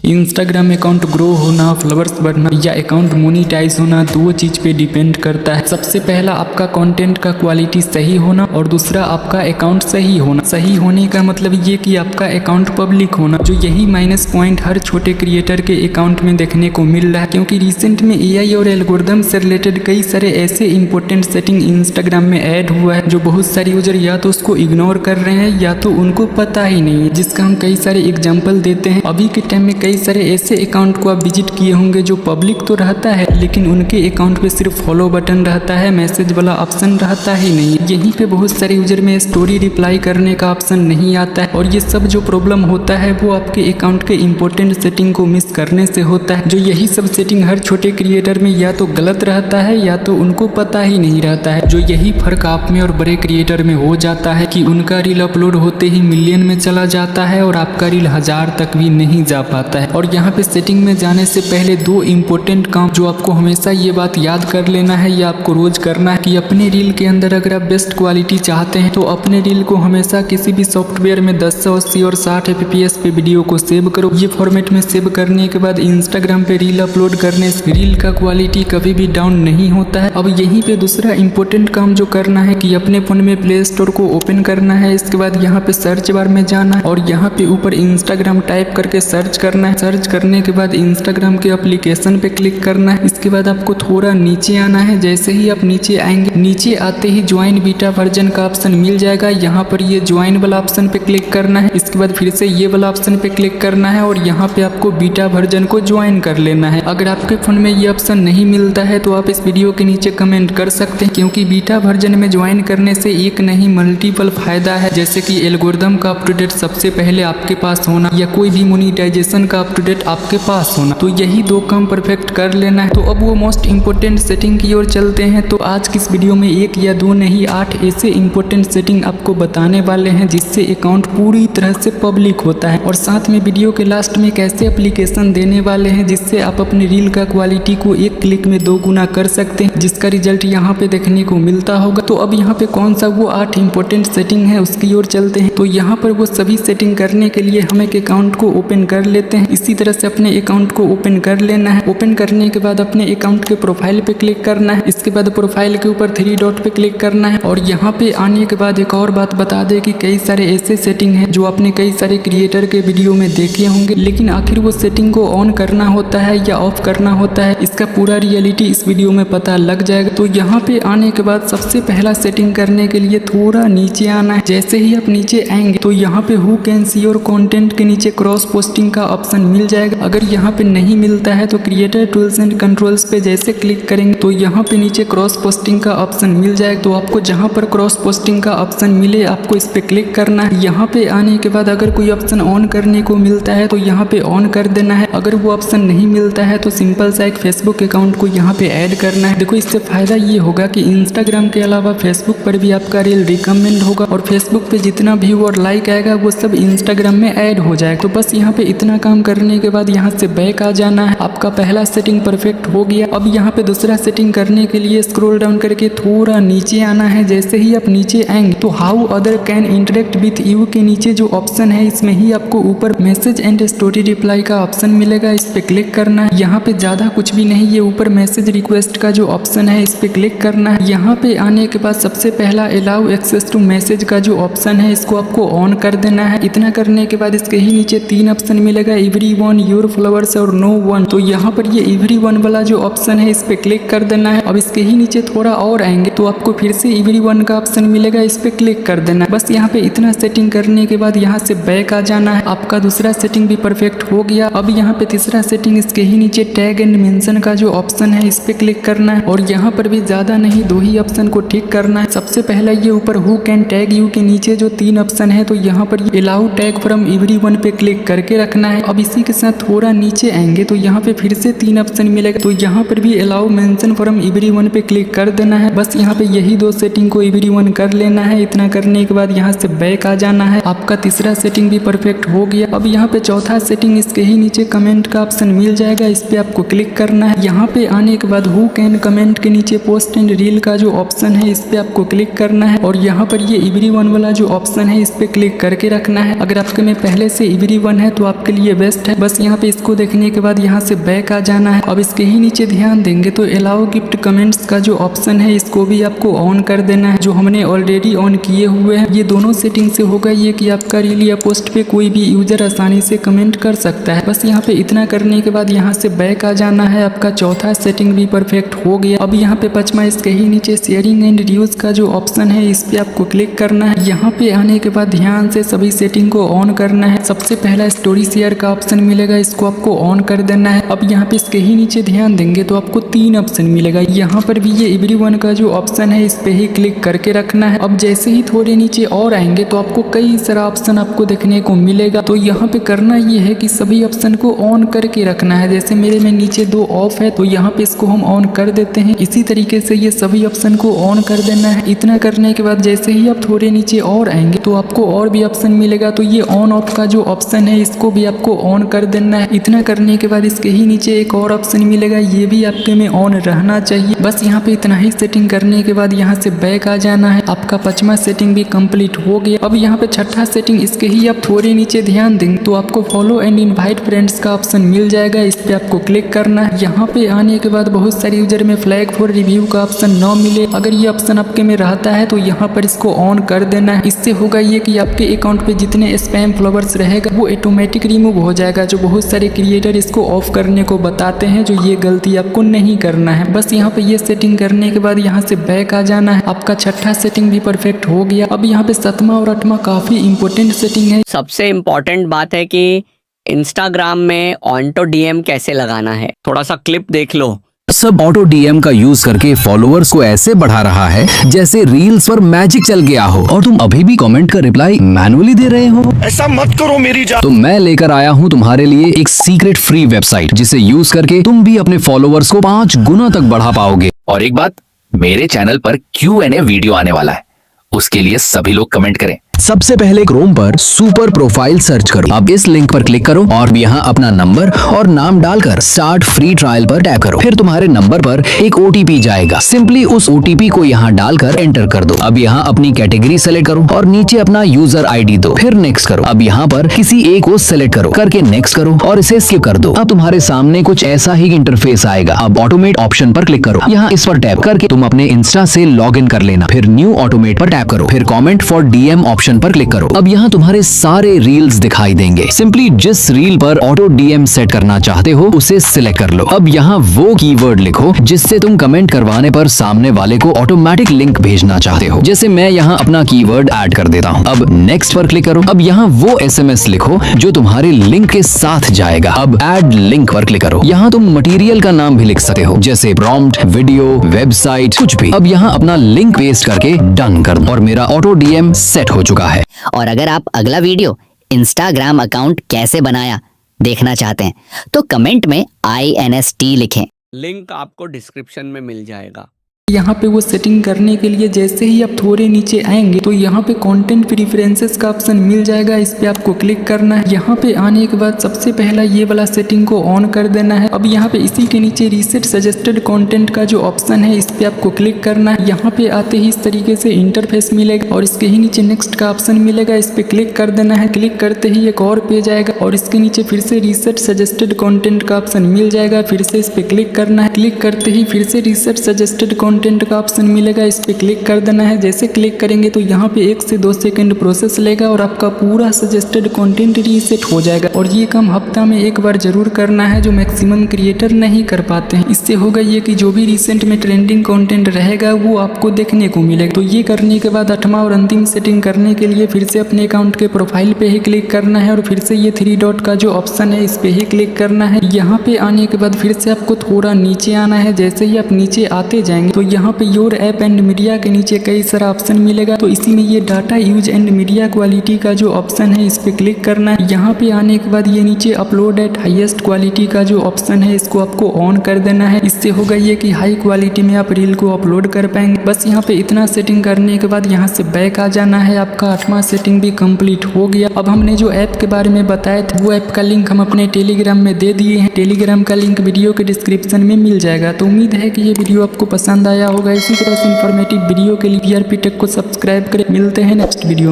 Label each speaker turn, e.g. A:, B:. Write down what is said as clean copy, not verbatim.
A: Instagram account grow होना, followers बढ़ना या अकाउंट मोनीटाइज होना दो चीज़ पे डिपेंड करता है। सबसे पहला आपका कंटेंट का क्वालिटी सही होना और दूसरा आपका अकाउंट सही होना। सही होने का मतलब ये कि आपका अकाउंट पब्लिक होना, जो यही माइनस पॉइंट हर छोटे क्रिएटर के अकाउंट में देखने को मिल रहा है। क्योंकि रिसेंट में एआई और एल्गोरिदम से रिलेटेड कई सारे ऐसे इंपॉर्टेंट सेटिंग इंस्टाग्राम में ऐड हुआ है जो बहुत सारे यूजर या तो उसको इग्नोर कर रहे हैं या तो उनको पता ही नहीं है, जिसका हम कई सारे एग्जाम्पल देते हैं। अभी के टाइम में कई सारे ऐसे अकाउंट को आप विजिट किए होंगे जो पब्लिक तो रहता है लेकिन उनके अकाउंट पे सिर्फ फॉलो बटन रहता है, मैसेज वाला ऑप्शन रहता ही नहीं। यहीं पे बहुत सारे यूजर में स्टोरी रिप्लाई करने का ऑप्शन नहीं आता है और ये सब जो प्रॉब्लम होता है वो आपके अकाउंट के इंपॉर्टेंट सेटिंग को मिस करने से होता है। जो यही सब सेटिंग हर छोटे क्रिएटर में या तो गलत रहता है या तो उनको पता ही नहीं रहता है। जो यही फर्क आप में और बड़े क्रिएटर में हो जाता है कि उनका रील अपलोड होते ही मिलियन में चला जाता है और आपका रील 1000 तक भी नहीं जा पाता है। और यहाँ पे सेटिंग में जाने से पहले दो इम्पोर्टेंट काम जो आपको हमेशा ये बात याद कर लेना है या आपको रोज करना है कि अपने रील के अंदर अगर आप बेस्ट क्वालिटी चाहते हैं तो अपने रील को हमेशा किसी भी सॉफ्टवेयर में 1080 और 60 fps पे वीडियो को सेव करो। ये फॉर्मेट में सेव करने के बाद इंस्टाग्राम पे रील अपलोड करने से रील का क्वालिटी कभी भी डाउन नहीं होता है। अब यहीं पे दूसरा इंपॉर्टेंट काम जो करना है कि अपने फोन में प्ले स्टोर को ओपन करना है। इसके बाद यहाँ पे सर्च बार में जाना है और यहाँ पे ऊपर इंस्टाग्राम टाइप करके सर्च करना है। सर्च करने के बाद इंस्टाग्राम के एप्लीकेशन पे क्लिक करना है। इसके बाद आपको थोड़ा नीचे आना है। जैसे ही आप नीचे आएंगे, नीचे आते ही ज्वाइन बीटा वर्जन का ऑप्शन मिल जाएगा। यहाँ पर ये ज्वाइन वाला ऑप्शन पे क्लिक करना है। इसके बाद फिर से ये वाला ऑप्शन पे क्लिक करना है और यहाँ पे आपको बीटा वर्जन को ज्वाइन कर लेना है। अगर आपके फोन में ये ऑप्शन नहीं मिलता है तो आप इस वीडियो के नीचे कमेंट कर सकते हैं, क्योंकि बीटा वर्जन में ज्वाइन करने से एक नहीं मल्टीपल फायदा है, जैसे कि एल्गोरिदम का अप टू डेट सबसे पहले आपके पास होना या कोई भी मोनेटाइजेशन का अप टू डेट आपके पास होना। तो यही दो काम परफेक्ट कर लेना है। तो अब वो मोस्ट इंपोर्टेंट सेटिंग की ओर चलते हैं। तो आज की इस वीडियो में एक या दो नहीं 8 ऐसे इंपॉर्टेंट सेटिंग आपको बताने वाले हैं जिससे अकाउंट पूरी तरह से पब्लिक होता है, और साथ में वीडियो के लास्ट में एक ऐसे एप्लीकेशन देने वाले हैं जिससे आप अपने रील का क्वालिटी को एक क्लिक में 2 गुना कर सकते हैं, जिसका रिजल्ट यहाँ पे देखने को मिलता होगा। तो अब यहाँ पे कौन सा वो 8 इंपॉर्टेंट सेटिंग है उसकी ओर चलते हैं। तो यहाँ पर वो सभी सेटिंग करने के लिए हम एक अकाउंट को ओपन कर लेते हैं। इसी तरह से अपने अकाउंट को ओपन कर लेना है। ओपन करने के बाद अपने अकाउंट के प्रोफाइल पे क्लिक करना है। इसके बाद प्रोफाइल के ऊपर 3 डॉट पे क्लिक करना है और यहाँ पे आने के बाद एक और बात बता दे कि कई सारे ऐसे सेटिंग हैं जो आपने कई सारे क्रिएटर के वीडियो में देखे होंगे, लेकिन आखिर वो सेटिंग को ऑन करना होता है या ऑफ करना होता है, इसका पूरा रियलिटी इस वीडियो में पता लग जाएगा। तो यहाँ पे आने के बाद सबसे पहला सेटिंग करने के लिए थोड़ा नीचे आना है। जैसे ही आप नीचे आएंगे तो यहाँ पे who can see your content के नीचे क्रॉस पोस्टिंग का ऑप्शन मिल जाएगा। अगर यहाँ पे नहीं मिलता है तो क्रिएटर टूल्स एंड कंट्रोल्स पे जैसे क्लिक करेंगे तो यहाँ पे नीचे क्रॉस पोस्टिंग का ऑप्शन मिल जाएगा। तो आपको जहाँ पर क्रॉस पोस्टिंग का ऑप्शन मिले आपको इस पे क्लिक करना है। यहाँ पे आने के बाद अगर कोई ऑप्शन ऑन करने को मिलता है तो यहाँ पे ऑन कर देना है। अगर वो ऑप्शन नहीं मिलता है तो सिंपल सा एक फेसबुक अकाउंट को यहाँ पे ऐड करना है। देखो इससे फायदा ये होगा कि इंस्टाग्राम के अलावा फेसबुक पर भी आपका रील रिकमेंड होगा और फेसबुक पे जितना व्यू और लाइक आएगा वो सब इंस्टाग्राम में ऐड हो जाएगा। तो बस यहाँ पे इतना काम करने के बाद यहाँ से बैक आ जाना है। आपका पहला सेटिंग परफेक्ट हो गया। अब यहाँ पे दूसरा सेटिंग करने के लिए स्क्रॉल डाउन करके थोड़ा नीचे आना है। जैसे ही आप नीचे आएंगे तो how other can interact with you के नीचे जो ऑप्शन है इसमें ही आपको ऊपर मैसेज एंड स्टोरी रिप्लाई का ऑप्शन मिलेगा। इस पे क्लिक करना है। यहाँ पे ज्यादा कुछ भी नहीं, ये ऊपर मैसेज रिक्वेस्ट का जो ऑप्शन है इस पे क्लिक करना है। यहाँ पे आने के बाद सबसे पहला अलाउ एक्सेस टू मैसेज का जो ऑप्शन है इसको आपको ऑन कर देना है। इतना करने के बाद इसके ही नीचे 3 ऑप्शन मिलेगा, एवरीवन, योर फॉलोअर्स और नो वन। तो यहाँ पर ये एवरीवन वाला जो ऑप्शन है इस पे क्लिक कर देना है। अब इसके ही नीचे थोड़ा और आएंगे तो आपको फिर से एवरीवन का ऑप्शन मिलेगा, इस पे क्लिक कर देना है। बस यहाँ पे इतना सेटिंग करने के बाद यहाँ से बैक आ जाना है। आपका दूसरा सेटिंग भी परफेक्ट हो गया। अब यहाँ पे तीसरा सेटिंग इसके ही नीचे टैग एंड मेंशन का जो ऑप्शन है इस पे क्लिक करना है और यहाँ पर भी ज्यादा नहीं 2 ही ऑप्शन को ठीक करना है। सबसे पहला ये ऊपर हु कैन टैग यू के नीचे जो 3 ऑप्शन है तो यहाँ पर अलाउ टैग फ्रॉम एवरीवन पे क्लिक करके रखना है। अब इसी के साथ थोड़ा नीचे आएंगे तो यहाँ पे फिर से 3 ऑप्शन मिलेगा, तो यहाँ पर भी अलाउ मेंशन फ्रॉम एवरीवन पे क्लिक कर देना है। बस यहाँ पे यही 2 सेटिंग को एवरीवन कर लेना है। इतना करने के बाद यहाँ से बैक आ जाना है। आपका तीसरा सेटिंग भी परफेक्ट हो गया। अब यहाँ पे चौथा सेटिंग इसके ही नीचे कमेंट का ऑप्शन मिल जाएगा, इस पे आपको क्लिक करना है। यहाँ पे आने के बाद हु कैन कमेंट के नीचे पोस्ट एंड रील का जो ऑप्शन है इस पे आपको क्लिक करना है और यहाँ पर ये एवरीवन वाला जो ऑप्शन है इस पे क्लिक करके रखना है। अगर आपके में पहले से एवरीवन है तो आपके लिए बेस्ट है। बस यहाँ पे इसको देखने के बाद यहाँ से बैक आ जाना है। अब इसके ही नीचे ध्यान देंगे तो अलाउ गिफ्ट कमेंट्स का जो ऑप्शन है इसको भी आपको ऑन कर देना है, जो हमने ऑलरेडी ऑन किए हुए हैं। ये दोनों सेटिंग से होगा ये कि आपका रील या पोस्ट पे कोई भी यूजर आसानी से कमेंट कर सकता है। बस यहाँ पे इतना करने के बाद यहाँ से बैक आ जाना है। आपका चौथा सेटिंग भी परफेक्ट हो गया। अब यहाँ पे पांचवा इसके ही नीचे शेयरिंग एंड रील्स का जो ऑप्शन है इस पे आपको क्लिक करना है। यहाँ पे आने के बाद ध्यान से सभी सेटिंग को ऑन करना है। सबसे पहला स्टोरी शेयर का ऑप्शन मिलेगा, इसको आपको ऑन कर देना है। अब यहाँ पे इसके ही नीचे ध्यान देंगे तो आपको 3 ऑप्शन मिलेगा। यहाँ पर भी ये एवरीवन का जो ऑप्शन है इस पे ही क्लिक करके रखना है। अब जैसे ही थोड़े नीचे और आएंगे तो आपको कई सारा ऑप्शन आपको देखने को मिलेगा। तो यहाँ पे करना ये है कि सभी ऑप्शन को ऑन करके रखना है। जैसे मेरे में नीचे 2 ऑफ है तो यहाँ पे इसको हम ऑन कर देते हैं। इसी तरीके से ये सभी ऑप्शन को ऑन कर देना है। इतना करने के बाद जैसे ही आप थोड़े नीचे और आएंगे तो आपको और भी ऑप्शन मिलेगा। तो ये ऑन ऑफ का जो ऑप्शन है इसको भी आपको ऑन कर देना है। इतना करने के बाद इसके ही नीचे एक और ऑप्शन मिलेगा, ये भी आपके में ऑन रहना चाहिए। बस यहाँ पे इतना ही सेटिंग करने के बाद यहाँ से बैक आ जाना है। आपका 5वां सेटिंग भी कंप्लीट हो गया। अब यहाँ पे 6ठा सेटिंग इसके ही आप थोड़े नीचे ध्यान देंगे तो आपको फॉलो एंड इनवाइट फ्रेंड्स का ऑप्शन मिल जाएगा। इस पे आपको क्लिक करना है। यहाँ पे आने के बाद बहुत सारे यूजर में फ्लैग फॉर रिव्यू का ऑप्शन न मिले, अगर ये ऑप्शन आपके में रहता है तो यहाँ पर इसको ऑन कर देना है। इससे होगा ये कि आपके अकाउंट पे जितने स्पैम फॉलोवर्स रहेगा वो ऑटोमेटिक रिमूव हो जाएगा। जो बहुत सारे क्रिएटर इसको ऑफ करने को बताते हैं, जो ये गलती आपको नहीं करना है। बस यहाँ पे ये सेटिंग करने के बाद यहाँ से बैक आ जाना है। आपका 6ठा सेटिंग भी परफेक्ट हो गया। अब यहाँ पे 7वां और 8वां काफी इंपॉर्टेंट सेटिंग है।
B: सबसे इम्पोर्टेंट बात है कि इंस्टाग्राम में ऑटो डीएम कैसे लगाना है। थोड़ा सा क्लिप देख लो।
C: सब ऑटो डीएम का यूज करके फॉलोअर्स को ऐसे बढ़ा रहा है जैसे रील्स पर मैजिक चल गया हो, और तुम अभी भी कमेंट का रिप्लाई मैनुअली दे रहे हो।
D: ऐसा मत करो मेरी जान।
C: तो मैं लेकर आया हूँ तुम्हारे लिए एक सीक्रेट फ्री वेबसाइट, जिसे यूज करके तुम भी अपने फॉलोअर्स को 5 गुना तक बढ़ा पाओगे।
E: और एक बात, मेरे चैनल पर Q&A वीडियो आने वाला है, उसके लिए सभी लोग कमेंट करें।
C: सबसे पहले क्रोम पर सुपर प्रोफाइल सर्च करो। अब इस लिंक पर क्लिक करो और यहाँ अपना नंबर और नाम डालकर स्टार्ट फ्री ट्रायल पर टैप करो। फिर तुम्हारे नंबर पर एक OTP जाएगा। सिंपली उस OTP को यहाँ डालकर एंटर कर दो। अब यहाँ अपनी कैटेगरी सेलेक्ट करो और नीचे अपना यूजर ID दो। फिर नेक्स्ट करो। अब यहाँ पर किसी एक को सेलेक्ट करो, करके नेक्स्ट करो और इसे स्किप कर दो। अब तुम्हारे सामने कुछ ऐसा ही इंटरफेस आएगा। अब ऑटोमेट ऑप्शन पर क्लिक करो। यहाँ इस पर टैप करके तुम अपने इंस्टा से लॉग इन कर लेना। फिर न्यू ऑटोमेट पर टैप करो। फिर कॉमेंट फॉर DM ऑप्शन पर क्लिक करो। अब यहाँ तुम्हारे सारे रील्स दिखाई देंगे। सिंपली जिस रील पर ऑटो DM सेट करना चाहते हो उसे सिलेक्ट कर लो। अब यहाँ वो कीवर्ड लिखो जिससे तुम कमेंट करवाने पर सामने वाले को ऑटोमेटिक लिंक भेजना चाहते हो। जैसे मैं यहाँ अपना कीवर्ड ऐड कर देता हूँ। अब नेक्स्ट पर क्लिक करो। अब यहाँ वो SMS लिखो जो तुम्हारे लिंक के साथ जाएगा। अब ऐड लिंक पर क्लिक करो। यहाँ तुम मटेरियल का नाम भी लिख सकते हो, जैसे प्रॉम्प्ट, वीडियो, वेबसाइट, कुछ भी। अब यहाँ अपना लिंक पेस्ट करके डन कर दो और मेरा ऑटो DM सेट हो चुका है।
F: और अगर आप अगला वीडियो इंस्टाग्राम अकाउंट कैसे बनाया देखना चाहते हैं तो कमेंट में INST लिखें।
B: लिंक आपको डिस्क्रिप्शन में मिल जाएगा।
A: यहाँ पे वो सेटिंग करने के लिए जैसे ही आप थोड़े नीचे आएंगे तो यहाँ पे कंटेंट प्रेफरेंसेस का ऑप्शन मिल जाएगा। इस पे आपको क्लिक करना है। यहाँ पे आने के बाद सबसे पहला ये वाला सेटिंग को ऑन कर देना है। अब यहाँ पे इसी के नीचे रीसेट सजेस्टेड कंटेंट का जो ऑप्शन है इस पे आपको क्लिक करना है। यहाँ पे आते ही इस तरीके से इंटरफेस मिलेगा और इसके ही नीचे नेक्स्ट का ऑप्शन मिलेगा। इस पे क्लिक कर देना है। क्लिक करते ही एक और पेज आएगा और इसके नीचे फिर से रीसेट सजेस्टेड कंटेंट का ऑप्शन मिल जाएगा। फिर से इस पे क्लिक करना है। क्लिक करते ही फिर से रीसेट सजेस्टेड कंटेंट का ऑप्शन मिलेगा। इस पे क्लिक कर देना है। जैसे क्लिक करेंगे तो यहाँ पे 1 से 2 सेकंड प्रोसेस लेगा और आपका पूरा सजेस्टेड कंटेंट रीसेट हो जाएगा। और ये काम हफ्ता में एक बार जरूर करना है, जो मैक्सिमम क्रिएटर नहीं कर पाते हैं। इससे होगा ये कि जो भी रिसेंट में ट्रेंडिंग कंटेंट रहेगा वो आपको देखने को मिलेगा। तो ये करने के बाद 8वां और अंतिम सेटिंग करने के लिए फिर से अपने अकाउंट के प्रोफाइल पे ही क्लिक करना है और फिर से ये 3 डॉट का जो ऑप्शन है इस पे ही क्लिक करना है। यहाँ पे आने के बाद फिर से आपको थोड़ा नीचे आना है। जैसे ही आप नीचे आते जाएंगे तो यहाँ पे योर ऐप एंड मीडिया के नीचे कई सारा ऑप्शन मिलेगा। तो इसी में ये data use and media quality का जो ऑप्शन है इस पे क्लिक करना है। यहाँ पे आने के बाद ये नीचे अपलोड एट हाईएस्ट क्वालिटी का जो ऑप्शन है इसको आपको ऑन कर देना है। इससे होगा ये कि हाई क्वालिटी में आप रील को अपलोड कर पाएंगे। बस यहाँ पे इतना सेटिंग करने के बाद यहाँ से बैक आ जाना है। आपका 8वां सेटिंग भी कंप्लीट हो गया। अब हमने जो ऐप के बारे में बताया था वो ऐप का लिंक हम अपने टेलीग्राम में दे दिए हैं। टेलीग्राम का लिंक वीडियो के डिस्क्रिप्शन में मिल जाएगा। तो उम्मीद है कि ये वीडियो आपको पसंद आया होगा। इसी तरह से इन्फॉर्मेटिव वीडियो के लिए PRP टेक को सब्सक्राइब करें। मिलते हैं नेक्स्ट वीडियो।